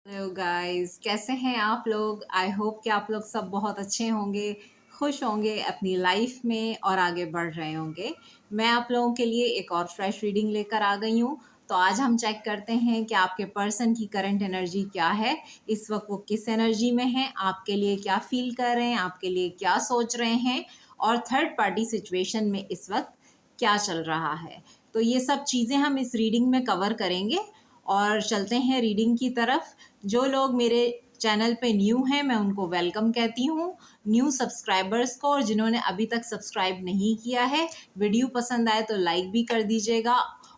Hello guys, कैसे हैं आप लोग। आई होप कि आप लोग सब बहुत अच्छे होंगे, खुश होंगे अपनी लाइफ में और आगे बढ़ रहे होंगे। मैं आप लोगों के लिए एक और फ्रेश रीडिंग लेकर आ गई हूँ। तो आज हम चेक करते हैं कि आपके पर्सन की करंट एनर्जी क्या है, इस वक्त वो किस एनर्जी में है, आपके लिए क्या फील कर रहे हैं, आपके लिए क्या सोच रहे हैं और थर्ड पार्टी सिचुएशन में इस वक्त क्या चल रहा है। तो ये सब चीज़ें हम इस रीडिंग में कवर करेंगे और चलते हैं रीडिंग की तरफ। जो लोग मेरे चैनल पे न्यू हैं मैं उनको वेलकम कहती हूँ, न्यू सब्सक्राइबर्स को, और जिन्होंने अभी तक सब्सक्राइब नहीं किया है, वीडियो पसंद आए तो लाइक भी कर दीजिएगा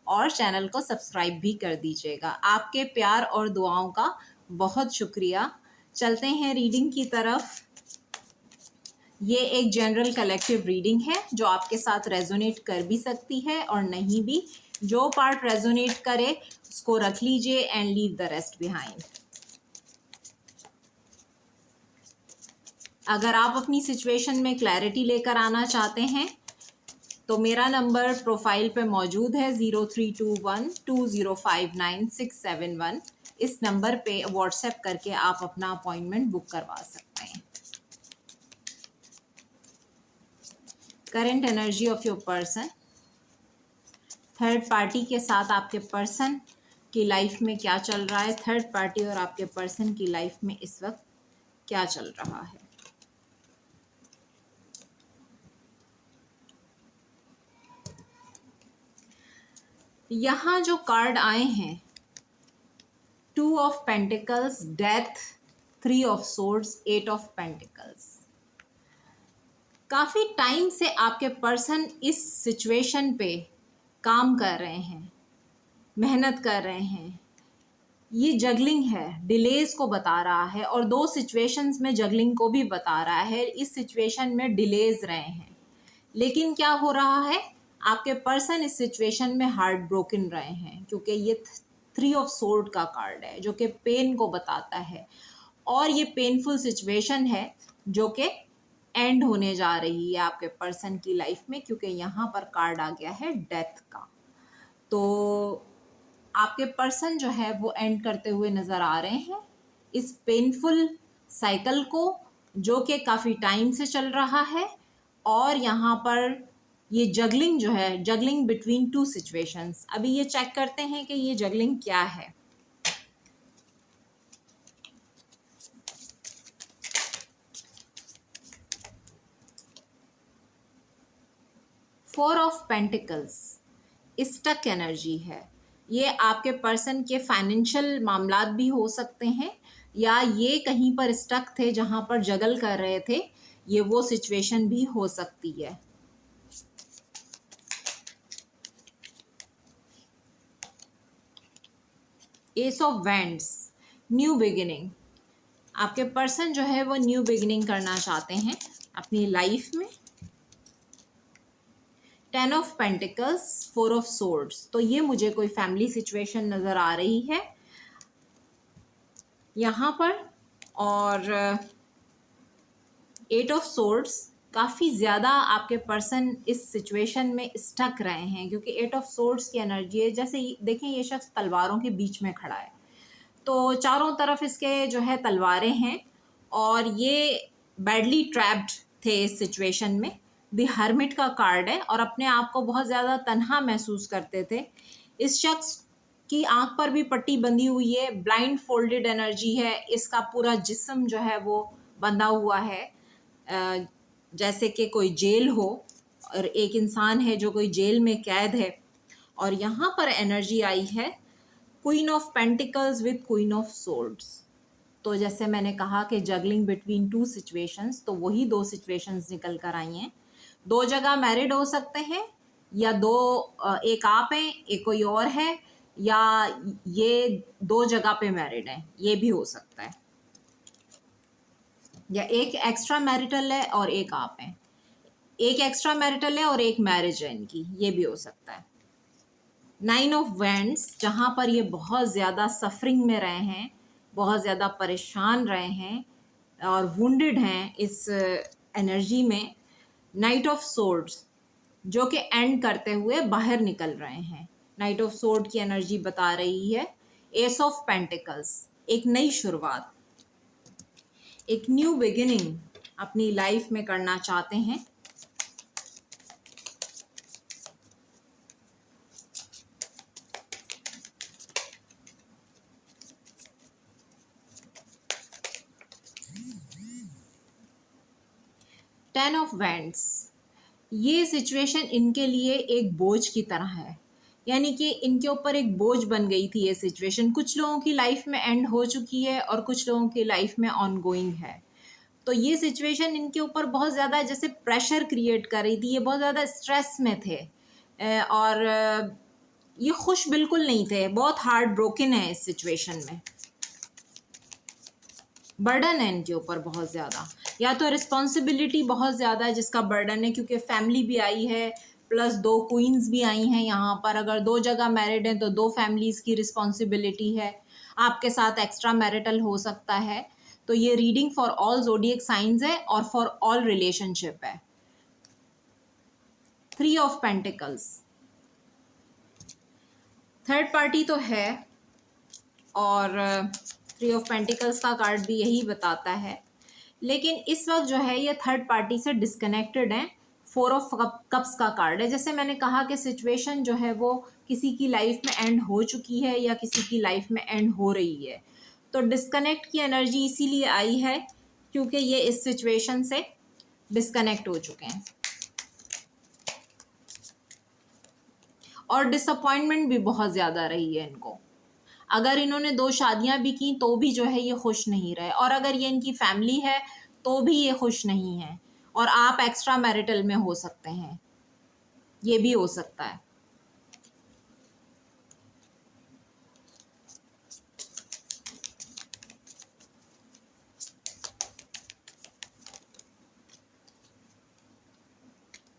और चैनल को सब्सक्राइब भी कर दीजिएगा। आपके प्यार और दुआओं का बहुत शुक्रिया। चलते हैं रीडिंग की तरफ। ये एक जनरल कलेक्टिव रीडिंग है जो आपके साथ रेजोनेट कर भी सकती है और नहीं भी। जो पार्ट रेजोनेट करे उसको रख लीजिए and leave the rest behind. अगर आप अपनी सिचुएशन में क्लैरिटी लेकर आना चाहते हैं तो मेरा नंबर प्रोफाइल पे मौजूद है 03212059 671। इस नंबर पे व्हाट्सएप करके आप अपना अपॉइंटमेंट बुक करवा सकते हैं। Current energy of your person, third party के साथ आपके पर्सन की लाइफ में क्या चल रहा है, थर्ड पार्टी और आपके पर्सन की लाइफ में इस वक्त क्या चल रहा है। यहाँ जो कार्ड आए हैं, 2 of pentacles, death, 3 of swords, 8 of pentacles. काफ़ी टाइम से आपके पर्सन इस सिचुएशन पे काम कर रहे हैं, मेहनत कर रहे हैं। ये जगलिंग है, डिलेज को बता रहा है और 2 सिचुएशंस में जगलिंग को भी बता रहा है। इस सिचुएशन में डिलेज रहे हैं, लेकिन क्या हो रहा है, आपके पर्सन इस सिचुएशन में हार्ट ब्रोकन रहे हैं क्योंकि ये 3 ऑफ सोर्ड का कार्ड है जो कि पेन को बताता है और ये पेनफुल सिचुएशन है जो कि एंड होने जा रही है आपके पर्सन की लाइफ में, क्योंकि यहाँ पर कार्ड आ गया है डेथ का। तो आपके पर्सन जो है वो एंड करते हुए नज़र आ रहे हैं इस पेनफुल साइकिल को जो कि काफ़ी टाइम से चल रहा है। और यहाँ पर ये जगलिंग जो है, जगलिंग बिटवीन 2 सिचुएशंस। अभी ये चेक करते हैं कि ये जगलिंग क्या है। Four of pentacles stuck energy है। ये आपके पर्सन के फाइनेंशियल मामलात भी हो सकते हैं या ये कहीं पर स्टक थे जहां पर जगल कर रहे थे, ये वो सिचुएशन भी हो सकती है। S of wands, new beginning. आपके पर्सन जो है वो न्यू बिगिनिंग करना चाहते हैं अपनी लाइफ में। 10 ऑफ पेंटिकल्स, 4 ऑफ सोर्ड्स। तो ये मुझे कोई फैमिली सिचुएशन नज़र आ रही है यहाँ पर। और 8 ऑफ सोर्ड्स, काफ़ी ज़्यादा आपके पर्सन इस सिचुएशन में स्टक रहे हैं क्योंकि 8 ऑफ सोर्ड्स की एनर्जी है। जैसे देखें ये शख्स तलवारों के बीच में खड़ा है, तो चारों तरफ इसके जो है तलवारें हैं और ये बैडली ट्रैप्ड थे इस सिचुएशन में। द हर्मिट का कार्ड है और अपने आप को बहुत ज़्यादा तन्हा महसूस करते थे। इस शख्स की आंख पर भी पट्टी बंधी हुई है, ब्लाइंड फोल्डेड एनर्जी है, इसका पूरा जिस्म जो है वो बंधा हुआ है, जैसे कि कोई जेल हो और एक इंसान है जो कोई जेल में कैद है। और यहाँ पर एनर्जी आई है queen of pentacles with queen of swords. तो जैसे मैंने कहा कि जगलिंग बिटवीन 2 सिचुएशंस, तो वही 2 सिचुएशंस निकल कर आई हैं। 2 जगह मैरिड हो सकते हैं या एक आप हैं एक कोई और है, या ये 2 जगह पे मैरिड हैं, ये भी हो सकता है, या एक एक्स्ट्रा मैरिटल है और एक आप हैं, एक एक्स्ट्रा मैरिटल है और एक मैरिज है इनकी, ये भी हो सकता है। 9 ऑफ वैंड्स, जहाँ पर ये बहुत ज़्यादा सफरिंग में रहे हैं, बहुत ज़्यादा परेशान रहे हैं और वुंडेड हैं इस एनर्जी में। नाइट ऑफ सोर्ड्स, जो कि एंड करते हुए बाहर निकल रहे हैं। नाइट ऑफ सोर्ड की एनर्जी बता रही है एस ऑफ पेंटिकल्स, एक नई शुरुआत, एक न्यू बिगिनिंग अपनी लाइफ में करना चाहते हैं। टेन ऑफ वैंड्स, ये सिचुएशन इनके लिए एक बोझ की तरह है, यानी कि इनके ऊपर एक बोझ बन गई थी ये सिचुएशन। कुछ लोगों की लाइफ में एंड हो चुकी है और कुछ लोगों की लाइफ में ऑनगोइंग है। तो ये सिचुएशन इनके ऊपर बहुत ज़्यादा जैसे प्रेशर क्रिएट कर रही थी, ये बहुत ज़्यादा स्ट्रेस में थे और ये खुश बिल्कुल नहीं थे, बहुत हार्ट ब्रोकन है इस सिचुएशन में। बर्डन है इनके ऊपर बहुत ज़्यादा, या तो रिस्पॉन्सिबिलिटी बहुत ज़्यादा है जिसका बर्डन है, क्योंकि फैमिली भी आई है प्लस 2 क्वींस भी आई हैं यहाँ पर। अगर 2 जगह मैरिड हैं तो 2 फैमिलीज़ की रिस्पॉन्सिबिलिटी है। आपके साथ एक्स्ट्रा मैरिटल हो सकता है। तो ये reading for all zodiac science है और फॉर ऑल रिलेशनशिप है। 3 ऑफ पेंटिकल्स, थर्ड पार्टी तो है और 3 ऑफ पेंटिकल्स का कार्ड भी यही बताता है, लेकिन इस वक्त जो है ये थर्ड पार्टी से डिस्कनेक्टेड है। 4 ऑफ कप्स का कार्ड है। जैसे मैंने कहा कि सिचुएशन जो है वो किसी की लाइफ में एंड हो चुकी है या किसी की लाइफ में एंड हो रही है। तो डिस्कनेक्ट की एनर्जी इसीलिए आई है क्योंकि ये इस सिचुएशन से डिस्कनेक्ट हो चुके हैं और डिसअपॉइंटमेंट भी बहुत ज़्यादा रही है इनको। अगर इन्होंने 2 शादियां भी की तो भी जो है ये खुश नहीं रहे, और अगर ये इनकी फैमिली है तो भी ये खुश नहीं है, और आप एक्स्ट्रा मैरिटल में हो सकते हैं, ये भी हो सकता है।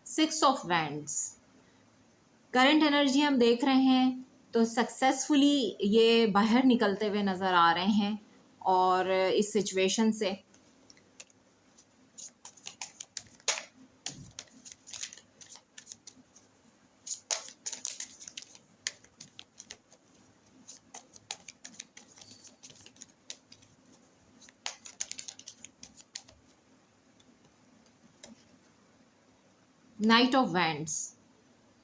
Six of wands, current energy हम देख रहे हैं तो सक्सेसफुली ये बाहर निकलते हुए नज़र आ रहे हैं और इस सिचुएशन से नाइट ऑफ वैंड्स,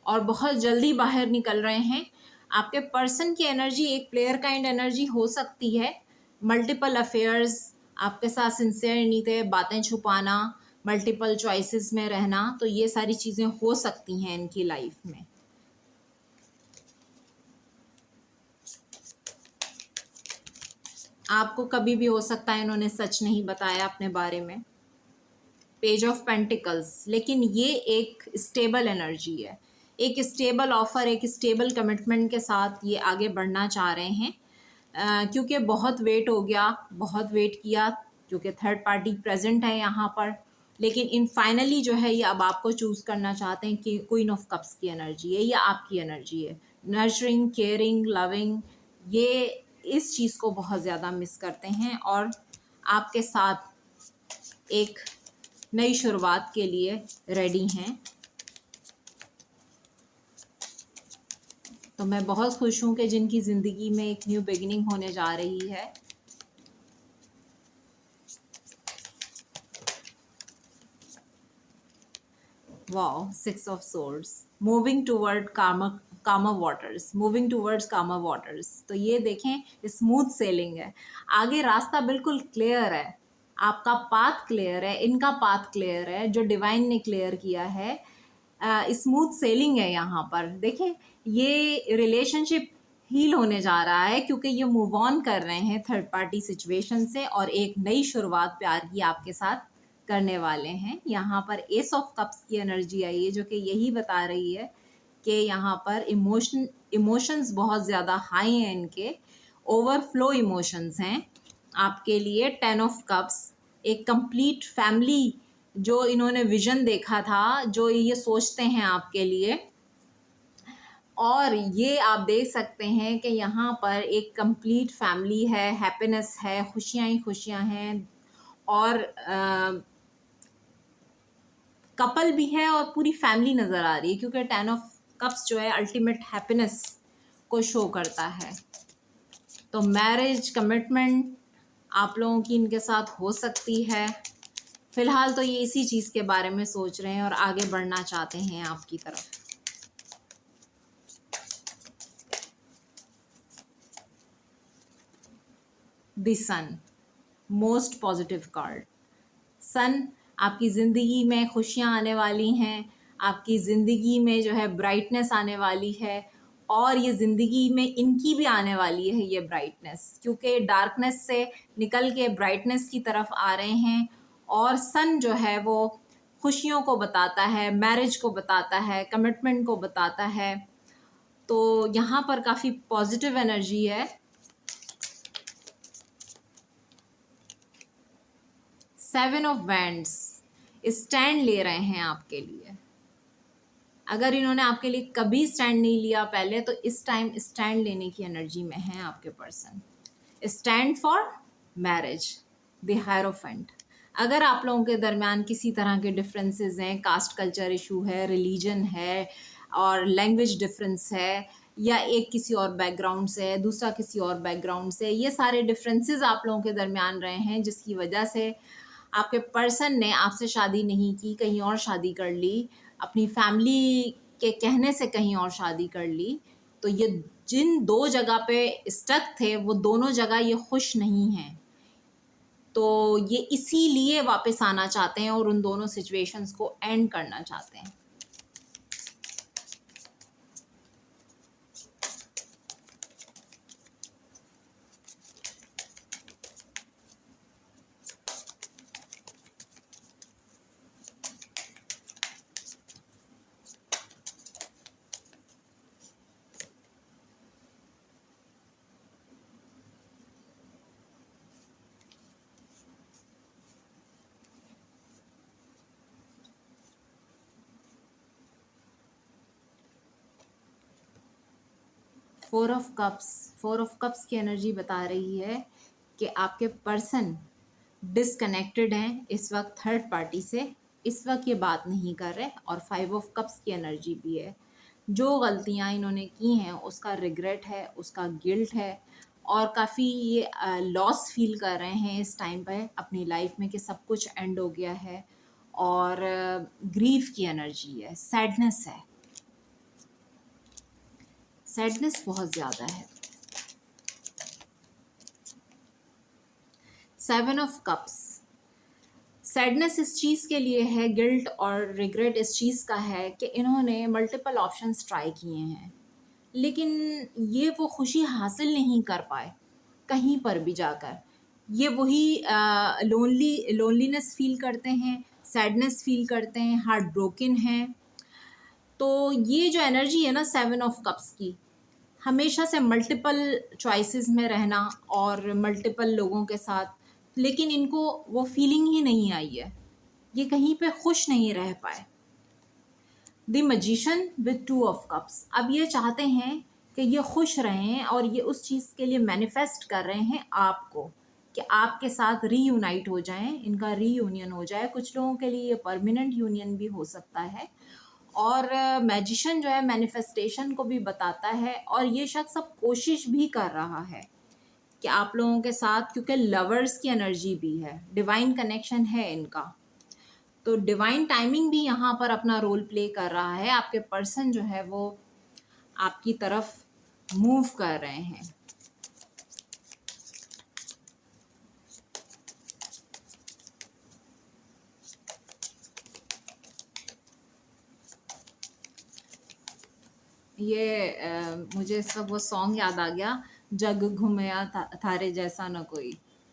और बहुत जल्दी बाहर निकल रहे हैं। आपके पर्सन की एनर्जी एक प्लेयर काइंड एनर्जी हो सकती है। मल्टीपल अफेयर्स, आपके साथ सिंसियर नहीं थे, बातें छुपाना, मल्टीपल चॉइसेस में रहना, तो ये सारी चीज़ें हो सकती हैं इनकी लाइफ में। आपको कभी भी हो सकता है इन्होंने सच नहीं बताया अपने बारे में। पेज ऑफ पेंटिकल्स, लेकिन ये एक स्टेबल एनर्जी है, एक स्टेबल ऑफर, एक स्टेबल कमिटमेंट के साथ ये आगे बढ़ना चाह रहे हैं। क्योंकि बहुत वेट हो गया, बहुत वेट किया, क्योंकि थर्ड पार्टी प्रेजेंट है यहाँ पर, लेकिन इन फाइनली जो है ये अब आपको चूज़ करना चाहते हैं कि क्वीन ऑफ कप्स की एनर्जी है या आपकी एनर्जी है। नर्चरिंग, केयरिंग, लविंग, ये इस चीज़ को बहुत ज़्यादा मिस करते हैं और आपके साथ एक नई शुरुआत के लिए रेडी हैं। तो मैं बहुत खुश हूँ कि जिनकी ज़िंदगी में एक न्यू बिगिनिंग होने जा रही है। Wow, 6 of swords, moving toward कामर वाटर्स, मूविंग टूवर्ड्स कामर वाटर्स। तो ये देखें स्मूथ सेलिंग है, आगे रास्ता बिल्कुल क्लियर है, आपका पाथ क्लियर है, इनका पाथ क्लियर है जो डिवाइन ने क्लियर किया है। स्मूथ सेलिंग है यहाँ पर। देखें ये रिलेशनशिप हील होने जा रहा है क्योंकि ये मूव ऑन कर रहे हैं थर्ड पार्टी सिचुएशन से और एक नई शुरुआत प्यार की आपके साथ करने वाले हैं। यहाँ पर एस ऑफ कप्स की एनर्जी आई है जो कि यही बता रही है कि यहाँ पर इमोशंस बहुत ज़्यादा हाई हैं, इनके ओवरफ्लो इमोशंस हैं आपके लिए। 10 ऑफ कप्स, एक कंप्लीट फैमिली जो इन्होंने विजन देखा था, जो ये सोचते हैं आपके लिए, और ये आप देख सकते हैं कि यहाँ पर एक कंप्लीट फैमिली है, हैप्पीनेस है, खुशियाँ ही खुशियाँ हैं, और कपल भी है और पूरी फैमिली नज़र आ रही है क्योंकि 10 ऑफ कप्स जो है अल्टीमेट हैप्पीनेस को शो करता है। तो मैरिज कमिटमेंट आप लोगों की इनके साथ हो सकती है। फिलहाल तो ये इसी चीज़ के बारे में सोच रहे हैं और आगे बढ़ना चाहते हैं आपकी तरफ। The sun, most positive card. Sun, आपकी ज़िंदगी में खुशियाँ आने वाली हैं, आपकी ज़िंदगी में जो है ब्राइटनेस आने वाली है, और ये ज़िंदगी में इनकी भी आने वाली है ये ब्राइटनेस, क्योंकि डार्कनेस से निकल के ब्राइटनेस की तरफ आ रहे हैं। और सन जो है वो खुशियों को बताता है, मैरिज को बताता है, कमिटमेंट को बताता है। तो यहाँ पर काफ़ी पॉजिटिव एनर्जी है। 7 ऑफ वैंड्स, स्टैंड ले रहे हैं आपके लिए। अगर इन्होंने आपके लिए कभी स्टैंड नहीं लिया पहले, तो इस टाइम स्टैंड लेने की एनर्जी में है आपके person. Stand for marriage, the hierophant. अगर आप लोगों के दरमियान किसी तरह के डिफरेंसेस हैं, कास्ट कल्चर इशू है, रिलीजन है, और लैंग्वेज डिफरेंस है, या एक किसी और बैकग्राउंड से है, दूसरा किसी और बैकग्राउंड से, ये सारे डिफरेंसेस आप लोगों के दरमियान रहे हैं, जिसकी वजह से आपके पर्सन ने आपसे शादी नहीं की, कहीं और शादी कर ली, अपनी फैमिली के कहने से कहीं और शादी कर ली। तो ये जिन दो जगह पे स्टक थे, वो दोनों जगह ये खुश नहीं हैं। तो ये इसीलिए वापस आना चाहते हैं और उन दोनों सिचुएशंस को एंड करना चाहते हैं। फोर ऑफ कप्स की एनर्जी बता रही है कि आपके पर्सन डिसकनेक्टेड हैं इस वक्त थर्ड पार्टी से, इस वक्त ये बात नहीं कर रहे। और 5 ऑफ कप्स की एनर्जी भी है। जो गलतियां इन्होंने की हैं उसका रिग्रेट है, उसका गिल्ट है, और काफ़ी ये लॉस फील कर रहे हैं इस टाइम पे अपनी लाइफ में कि सब कुछ एंड हो गया है। और ग्रीफ की एनर्जी है, सैडनेस है, सैडनेस बहुत ज़्यादा है। 7 ऑफ कप्स, सैडनेस इस चीज़ के लिए है, गिल्ट और रिग्रेट इस चीज़ का है कि इन्होंने मल्टीपल ऑप्शंस ट्राई किए हैं, लेकिन ये वो खुशी हासिल नहीं कर पाए कहीं पर भी जाकर। ये वही लोनलीनेस फील करते हैं, सैडनेस फील करते हैं, हार्ट ब्रोकन हैं। तो ये जो एनर्जी है ना 7 ऑफ कप्स की, हमेशा से मल्टीपल चॉइसेस में रहना और मल्टीपल लोगों के साथ, लेकिन इनको वो फीलिंग ही नहीं आई है, ये कहीं पे खुश नहीं रह पाए। The magician with 2 of cups, अब ये चाहते हैं कि ये खुश रहें और ये उस चीज़ के लिए मैनिफेस्ट कर रहे हैं आपको कि आपके साथ रीयूनाइट हो जाएं, इनका रीयूनियन हो जाए। कुछ लोगों के लिए ये परमानेंट यूनियन भी हो सकता है। और मैजिशियन जो है मैनिफेस्टेशन को भी बताता है, और ये शख्स अब कोशिश भी कर रहा है कि आप लोगों के साथ, क्योंकि लवर्स की एनर्जी भी है, डिवाइन कनेक्शन है इनका, तो डिवाइन टाइमिंग भी यहाँ पर अपना रोल प्ले कर रहा है। आपके पर्सन जो है वो आपकी तरफ मूव कर रहे हैं। ये मुझे इस वक्त वो सॉन्ग याद आ गया, जग घूमया थारे जैसा न कोई।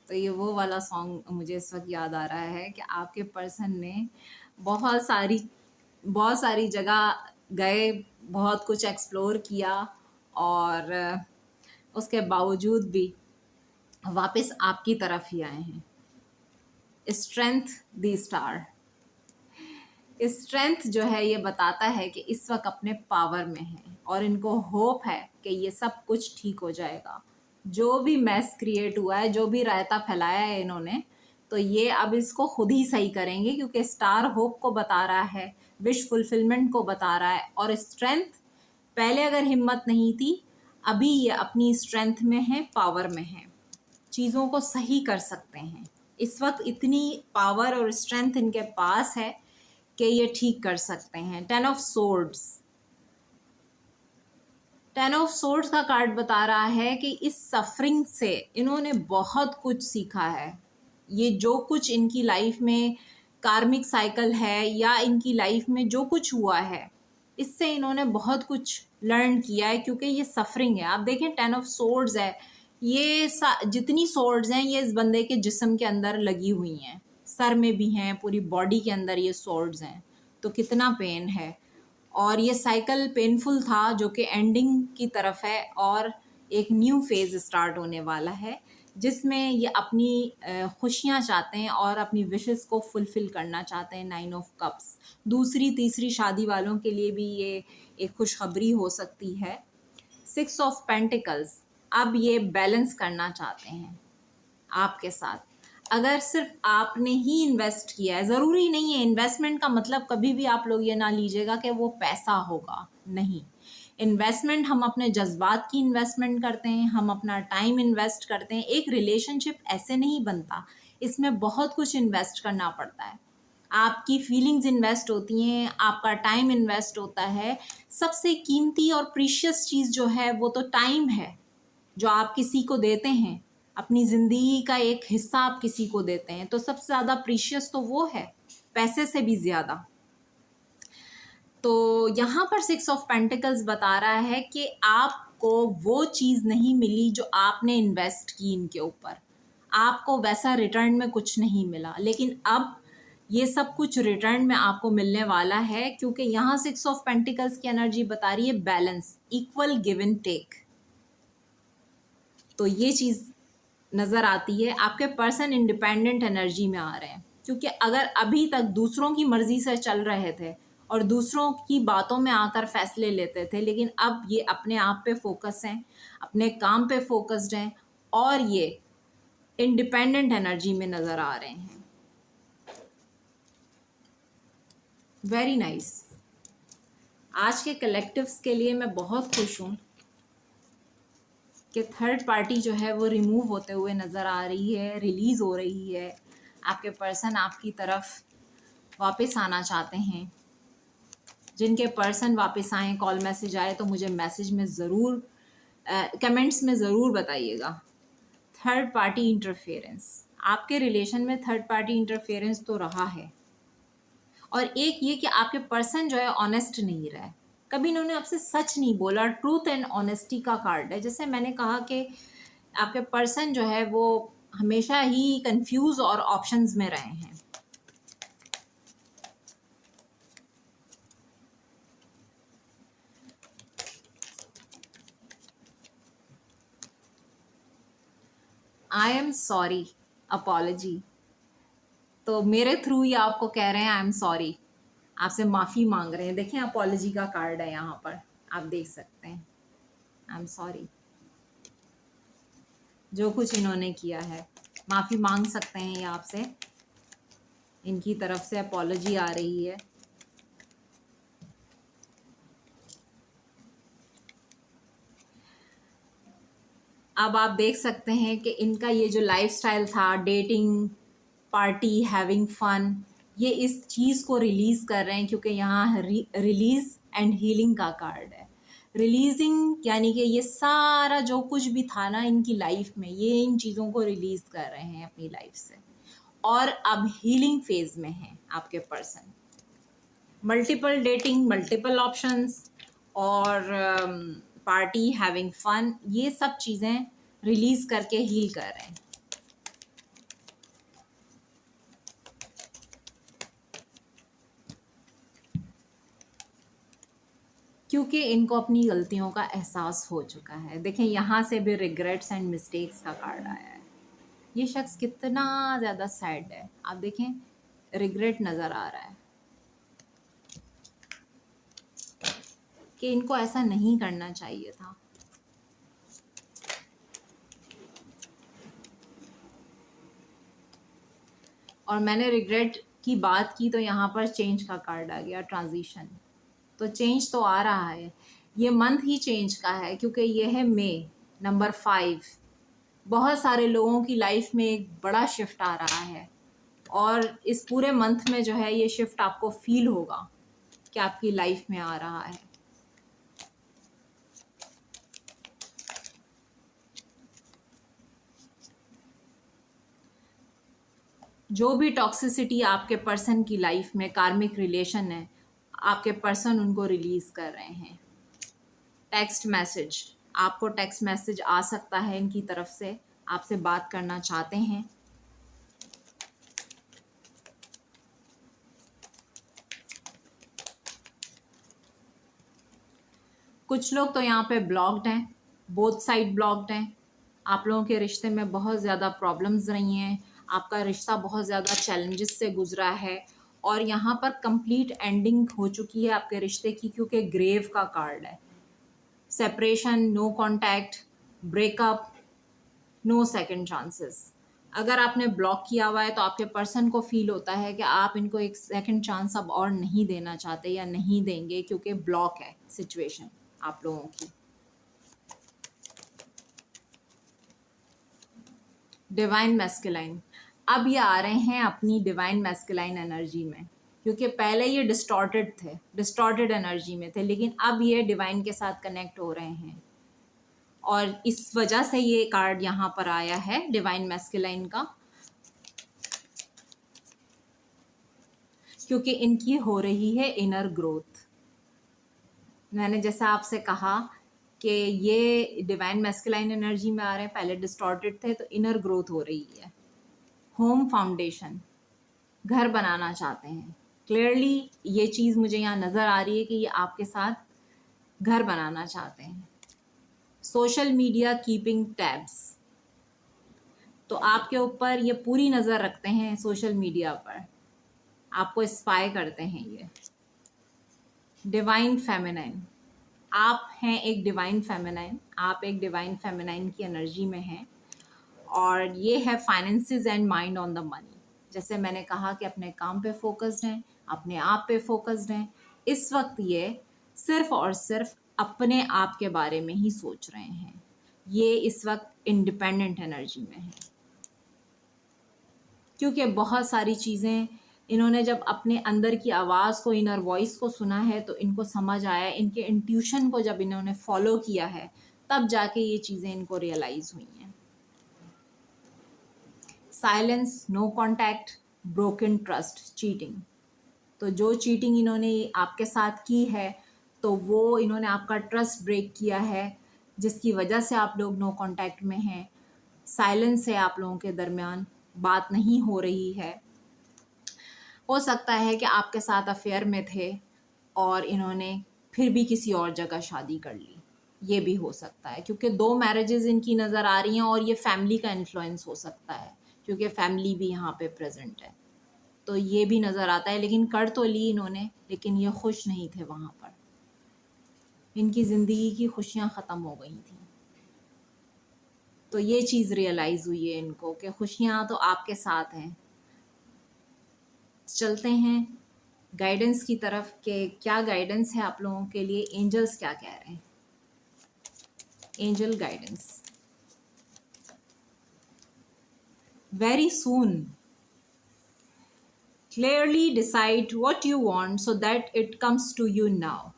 तो ये वो वाला सॉन्ग मुझे इस वक्त याद आ रहा है कि आपके पर्सन ने बहुत सारी जगह गए, बहुत कुछ एक्सप्लोर किया, और उसके बावजूद भी वापस आपकी तरफ ही आए हैं। स्ट्रेंथ द स्टार, स्ट्रेंथ जो है ये बताता है कि इस वक्त अपने पावर में है और इनको होप है कि ये सब कुछ ठीक हो जाएगा। जो भी मैस क्रिएट हुआ है, जो भी रायता फैलाया है इन्होंने, तो ये अब इसको खुद ही सही करेंगे, क्योंकि स्टार होप को बता रहा है, विश फुलफिलमेंट को बता रहा है। और स्ट्रेंथ, पहले अगर हिम्मत नहीं थी, अभी ये अपनी स्ट्रेंथ में है, पावर में है, चीज़ों को सही कर सकते हैं। इस वक्त इतनी पावर और स्ट्रेंथ इनके पास है कि ये ठीक कर सकते हैं। 10 ऑफ सोर्ड्स, 10 ऑफ सोर्ड्स का कार्ड बता रहा है कि इस सफरिंग से इन्होंने बहुत कुछ सीखा है। ये जो कुछ इनकी लाइफ में कार्मिक साइकिल है या इनकी लाइफ में जो कुछ हुआ है, इससे इन्होंने बहुत कुछ लर्न किया है, क्योंकि ये सफरिंग है। आप देखें 10 ऑफ सोर्ड्स है, ये जितनी सोर्ड्स हैं ये इस बंदे के जिस्म के अंदर लगी हुई हैं, सर में भी हैं, पूरी बॉडी के अंदर ये सोर्ड्स हैं। तो कितना पेन है, और ये साइकिल पेनफुल था जो कि एंडिंग की तरफ है, और एक न्यू फेज़ स्टार्ट होने वाला है जिसमें ये अपनी खुशियाँ चाहते हैं और अपनी विशेस को फुलफ़िल करना चाहते हैं। 9 ऑफ कप्स, दूसरी तीसरी शादी वालों के लिए भी ये एक खुशखबरी हो सकती है। 6 ऑफ पेंटिकल्स, अब ये बैलेंस करना चाहते हैं आपके साथ। अगर सिर्फ आपने ही इन्वेस्ट किया है, ज़रूरी नहीं है इन्वेस्टमेंट का मतलब कभी भी आप लोग ये ना लीजिएगा कि वो पैसा होगा, नहीं। इन्वेस्टमेंट हम अपने जज्बात की इन्वेस्टमेंट करते हैं, हम अपना टाइम इन्वेस्ट करते हैं। एक रिलेशनशिप ऐसे नहीं बनता, इसमें बहुत कुछ इन्वेस्ट करना पड़ता है। आपकी फीलिंग्स इन्वेस्ट होती हैं, आपका टाइम इन्वेस्ट होता है। सबसे कीमती और प्रीशियस चीज़ जो है वो तो टाइम है, जो आप किसी को देते हैं। अपनी ज़िंदगी का एक हिस्सा आप किसी को देते हैं, तो सबसे ज़्यादा प्रीशियस तो वो है, पैसे से भी ज़्यादा। तो यहाँ पर 6 ऑफ पेंटिकल्स बता रहा है कि आपको वो चीज़ नहीं मिली जो आपने इन्वेस्ट की इनके ऊपर, आपको वैसा रिटर्न में कुछ नहीं मिला, लेकिन अब ये सब कुछ रिटर्न में आपको मिलने वाला है, क्योंकि यहाँ 6 ऑफ पेंटिकल्स की एनर्जी बता रही है balance, equal give and take. तो ये चीज़ नज़र आती है। आपके पर्सन इंडिपेंडेंट एनर्जी में आ रहे हैं, क्योंकि अगर अभी तक दूसरों की मर्ज़ी से चल रहे थे और दूसरों की बातों में आकर फैसले लेते थे, लेकिन अब ये अपने आप पे फोकस हैं, अपने काम पे फोकस्ड हैं, और ये इंडिपेंडेंट एनर्जी में नज़र आ रहे हैं। Very nice. आज के कलेक्टिव्स के लिए मैं बहुत खुश हूँ कि थर्ड पार्टी जो है वो रिमूव होते हुए नज़र आ रही है, रिलीज़ हो रही है। आपके पर्सन आपकी तरफ वापस आना चाहते हैं। जिनके पर्सन वापस आएँ, कॉल मैसेज आए तो मुझे मैसेज में ज़रूर कमेंट्स में ज़रूर बताइएगा। थर्ड पार्टी इंटरफेरेंस, आपके रिलेशन में थर्ड पार्टी इंटरफेरेंस तो रहा है, और एक ये कि आपके पर्सन जो है ऑनेस्ट नहीं रहा है, कभी इन्होंने आपसे सच नहीं बोला। ट्रूथ एंड ऑनेस्टी का कार्ड है। जैसे मैंने कहा कि आपके पर्सन जो है वो हमेशा ही कंफ्यूज और ऑप्शंस में रहे हैं। आई एम सॉरी, अपॉलजी, तो मेरे थ्रू ही आपको कह रहे हैं आई एम सॉरी, आपसे माफ़ी मांग रहे हैं। देखें अपॉलजी का कार्ड है यहाँ पर, आप देख सकते हैं। आई एम सॉरी, जो कुछ इन्होंने किया है माफ़ी मांग सकते हैं ये आपसे, इनकी तरफ से अपॉलजी आ रही है। अब आप देख सकते हैं कि इनका ये जो लाइफस्टाइल था, डेटिंग, पार्टी, हैविंग फन, ये इस चीज़ को रिलीज़ कर रहे हैं, क्योंकि यहाँ रिलीज़ एंड हीलिंग का कार्ड है। रिलीजिंग यानी कि ये सारा जो कुछ भी था ना इनकी लाइफ में, ये इन चीज़ों को रिलीज़ कर रहे हैं अपनी लाइफ से, और अब हीलिंग फेज में है आपके person. Multiple dating, multiple options, और पार्टी, हैविंग फन, ये सब चीज़ें रिलीज़ करके हील कर रहे हैं। क्योंकि इनको अपनी गलतियों का एहसास हो चुका है। देखें यहाँ से भी रिग्रेट्स एंड मिस्टेक्स का कार्ड आया है। ये शख्स कितना ज़्यादा सैड है, आप देखें, रिग्रेट नज़र आ रहा है कि इनको ऐसा नहीं करना चाहिए था। और मैंने रिग्रेट की बात की तो यहाँ पर चेंज का कार्ड आ गया, ट्रांजिशन। तो चेंज तो आ रहा है, ये मंथ ही चेंज का है क्योंकि ये है मई, नंबर 5। बहुत सारे लोगों की लाइफ में एक बड़ा शिफ्ट आ रहा है और इस पूरे मंथ में जो है ये शिफ्ट आपको फील होगा कि आपकी लाइफ में आ रहा है। जो भी टॉक्सिसिटी आपके पर्सन की लाइफ में कार्मिक रिलेशन है, आपके पर्सन उनको रिलीज कर रहे हैं। टेक्स्ट मैसेज, आपको टेक्स्ट मैसेज आ सकता है इनकी तरफ से, आपसे बात करना चाहते हैं। कुछ लोग तो यहाँ पे ब्लॉक्ड हैं, बोथ साइड ब्लॉक्ड हैं। आप लोगों के रिश्ते में बहुत ज़्यादा प्रॉब्लम्स रही हैं, आपका रिश्ता बहुत ज़्यादा चैलेंजेस से गुजरा है और यहाँ पर कंप्लीट एंडिंग हो चुकी है आपके रिश्ते की, क्योंकि ग्रेव का कार्ड है। Separation, no contact, breakup, no second chances. अगर आपने ब्लॉक किया हुआ है तो आपके पर्सन को फील होता है कि आप इनको एक सेकंड चांस अब और नहीं देना चाहते या नहीं देंगे, क्योंकि ब्लॉक है सिचुएशन आप लोगों की। डिवाइन मैस्कुलाइन, अब ये आ रहे हैं अपनी डिवाइन मैस्कुलाइन एनर्जी में, क्योंकि पहले ये डिस्टॉर्टेड थे, डिस्टॉर्टेड एनर्जी में थे, लेकिन अब ये डिवाइन के साथ कनेक्ट हो रहे हैं और इस वजह से ये कार्ड यहाँ पर आया है डिवाइन मैस्कुलाइन का, क्योंकि इनकी हो रही है इनर ग्रोथ। मैंने जैसा आपसे कहा कि ये डिवाइन मैस्कुलाइन एनर्जी में आ रहे हैं, पहले डिस्टॉर्टेड थे, तो इनर ग्रोथ हो रही है। होम फाउंडेशन, घर बनाना चाहते हैं। क्लियरली ये चीज़ मुझे यहाँ नज़र आ रही है कि ये आपके साथ घर बनाना चाहते हैं। सोशल मीडिया कीपिंग टैब्स, तो आपके ऊपर ये पूरी नज़र रखते हैं सोशल मीडिया पर, आपको स्पाई करते हैं ये। डिवाइन फेमिनाइन, आप हैं एक डिवाइन फेमिनाइन, आप एक डिवाइन फेमिनाइन की एनर्जी में हैं और ये है finances and mind on the money. जैसे मैंने कहा कि अपने काम पे फोकस्ड हैं, अपने आप पे फोकस्ड हैं। इस वक्त ये सिर्फ और सिर्फ अपने आप के बारे में ही सोच रहे हैं। ये इस वक्त इंडिपेंडेंट एनर्जी में है, क्योंकि बहुत सारी चीज़ें इन्होंने जब अपने अंदर की आवाज़ को, इनर वॉइस को सुना है, तो इनको समझ आया, इनके इंट्यूशन को जब इन्होंने फॉलो किया है, तब जाके ये चीज़ें इनको रियलाइज़ हुई हैं। Silence, no contact, broken trust, cheating. तो जो चीटिंग इन्होंने आपके साथ की है, तो वो इन्होंने आपका ट्रस्ट ब्रेक किया है, जिसकी वजह से आप लोग नो कांटेक्ट में हैं। साइलेंस है आप लोगों के दरमियान, बात नहीं हो रही है। हो सकता है कि आपके साथ अफेयर में थे और इन्होंने फिर भी किसी और जगह शादी कर ली, ये भी हो सकता है, क्योंकि 2 मैरिजेस इनकी नज़र आ रही हैं और ये फैमिली का इन्फ्लुएंस हो सकता है, क्योंकि फैमिली भी यहाँ पे प्रेजेंट है, तो ये भी नज़र आता है। लेकिन कर तो ली इन्होंने, लेकिन ये खुश नहीं थे वहाँ पर, इनकी ज़िंदगी की खुशियाँ ख़त्म हो गई थी। तो ये चीज़ रियलाइज़ हुई है इनको कि खुशियाँ तो आपके साथ हैं। चलते हैं गाइडेंस की तरफ कि क्या गाइडेंस है आप लोगों के लिए, एंजल्स क्या कह रहे हैं। Angel guidance, very soon clearly decide what you want so that it comes to you now.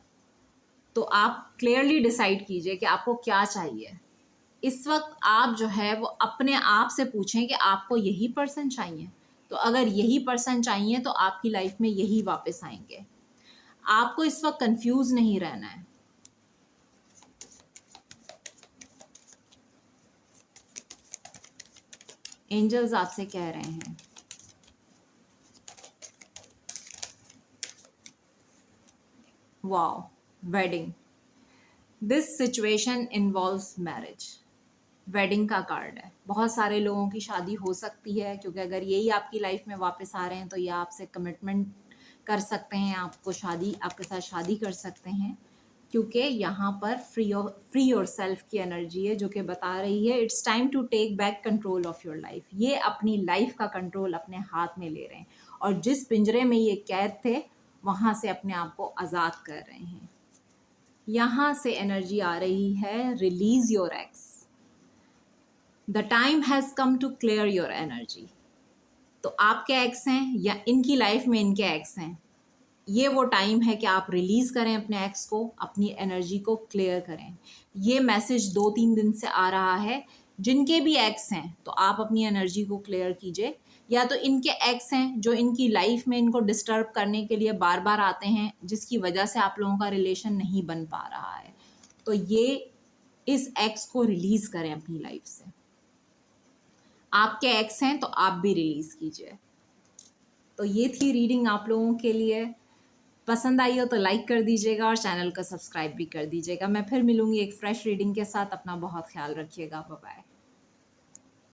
तो आप क्लियरली डिसाइड कीजिए कि आपको क्या चाहिए। इस वक्त आप जो है वो अपने आप से पूछें कि आपको यही पर्सन चाहिए, तो अगर यही पर्सन चाहिए तो आपकी लाइफ में यही वापस आएंगे। आपको इस वक्त कंफ्यूज नहीं रहना है। एंजल्स आपसे कह रहे हैं wow, wedding, this situation involves marriage. Wedding का कार्ड है, बहुत सारे लोगों की शादी हो सकती है, क्योंकि अगर यही आपकी लाइफ में वापस आ रहे हैं तो ये आपसे कमिटमेंट कर सकते हैं, आपको शादी, आपके साथ शादी कर सकते हैं, क्योंकि यहाँ पर फ्री योर सेल्फ की एनर्जी है जो कि बता रही है it's time to take back control of your life. ये अपनी लाइफ का कंट्रोल अपने हाथ में ले रहे हैं और जिस पिंजरे में ये कैद थे वहाँ से अपने आप को आज़ाद कर रहे हैं। यहाँ से एनर्जी आ रही है release your ex, the time has come to clear your energy. तो आपके एक्स हैं या इनकी लाइफ में इनके एक्स हैं, ये वो टाइम है कि आप रिलीज़ करें अपने एक्स को, अपनी एनर्जी को क्लियर करें। ये मैसेज 2-3 दिन से आ रहा है। जिनके भी एक्स हैं तो आप अपनी एनर्जी को क्लियर कीजिए, या तो इनके एक्स हैं जो इनकी लाइफ में इनको डिस्टर्ब करने के लिए बार बार आते हैं, जिसकी वजह से आप लोगों का रिलेशन नहीं बन पा रहा है, तो ये इस एक्स को रिलीज़ करें अपनी लाइफ से। आपके एक्स हैं तो आप भी रिलीज़ कीजिए। तो ये थी रीडिंग आप लोगों के लिए। पसंद आई हो तो लाइक कर दीजिएगा और चैनल को सब्सक्राइब भी कर दीजिएगा। मैं फिर मिलूंगी एक फ्रेश रीडिंग के साथ। अपना बहुत ख्याल रखिएगा। Bye bye.